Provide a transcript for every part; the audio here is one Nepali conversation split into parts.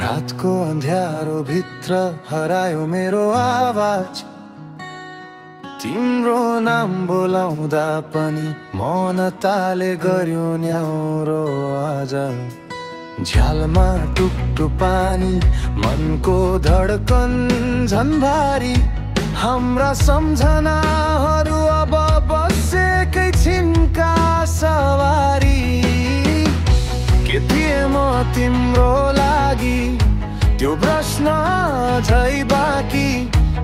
रातको अँध्यारो भित्र हरायो मेरो आवाज। तिम्रो नाम बोलाउँदा पनि मन ताले गर्यो न्याउरो आज। झ्यालमा टुक्टु पानी मनको धड्कन झन् भारी। हाम्रा सम्झनाहरू अब बसेकै छिनका सवारी। के थिए म तिम्रो लागि त्यो प्रश्न झै बाँकी।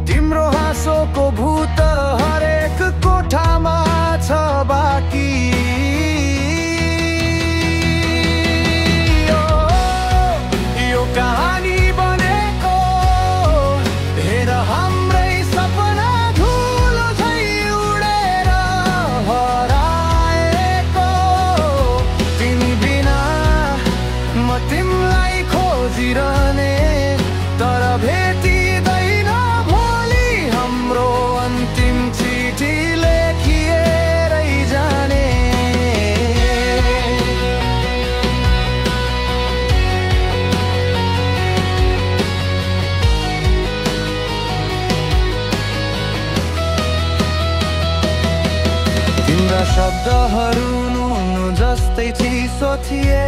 तिम्रो हाँसोको भूत हरेक कोठामा छ बाँकी। यो कहानी बनेको हेर हाम्रै सपना धुलो झै उडेर हराएको। तिमी बिना म तिमीलाई खोजिरहने तर भेटिँदैन भोलि। हाम्रो अन्तिम चिठी लेखिएरै जाने। तिम्रा शब्दहरू नुन जस्तै चिसो थिए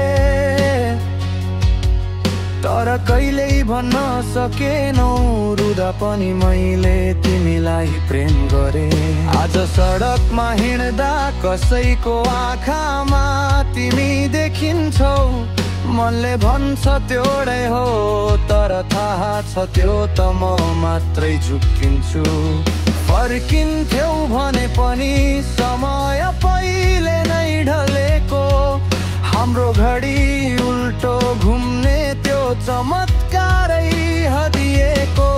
तर कहिल्यै भन्न सकेनौ रुदा पनि मैले तिमीलाई प्रेम गरे। आज सडकमा हिँड्दा कसैको आँखामा तिमी देखिन्छौ। मनले भन्छ त्यो एउटै हो तर थाहा छ त्यो त म मात्रै झुक्किन्छु। फर्किन्थ्यौ भने पनि समय पहिले नै ढलेको। हाम्रो घडी उल्टो घुम्ने त्यो चमत्कारै हदिएको।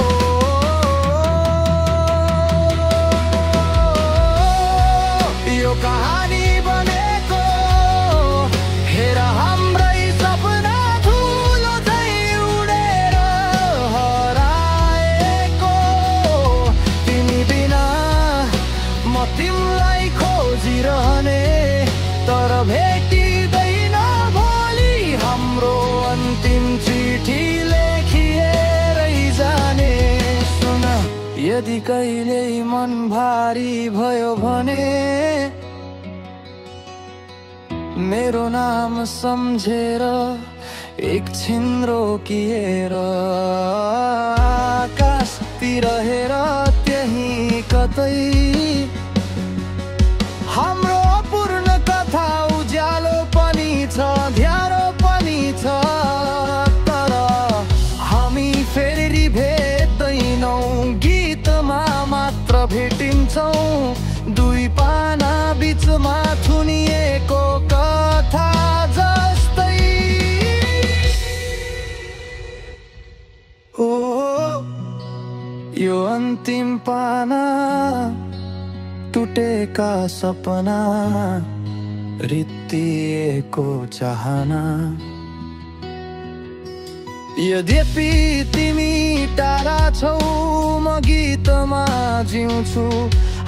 यो कहानी बनेको हेर हाम्रै सपना धुलो झै उडेर हराएको। तिमी बिना म तिमीलाई खोजिरहने तर भेटिँदैन भोलि। हाम्रो अन्तिम चिठी लेखिएरै जाने। सुन यदि कहिल्यै मन भारी भयो भने मेरो नाम सम्झेर एकछिन रोकिएर आकाशतिर हेर त्यही कतै हाम्रो पूर्ण कथा उज्यालो पनि छ ध्यारो पनि छ। तर हामी फेरि भेट्दैनौ गीतमा मात्र भेटिन्छौँ। दुई पाना बिचमा थुनिएको कथा जस्तै। ओ यो अन्तिम पाना टुटेका सपना रित्तिएको चाहना। यद्यपि तिमी टाढा छौ म गीतमा जिउँछु।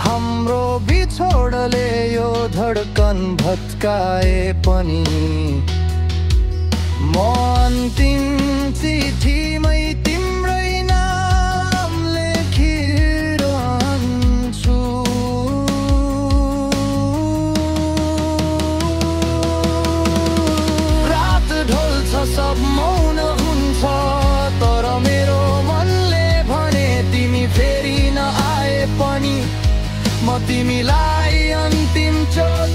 हाम्रो बिछोडले यो धड्कन भत्काए पनि म अन्तिम चिठीमै तिम्रै नाम लेखिरहन्छु। रात ढल्छ सब मौन हुन्छ तर मेरो मनले भने तिमी फेरि नआए पनि म तिमीलाई अन्तिम चोट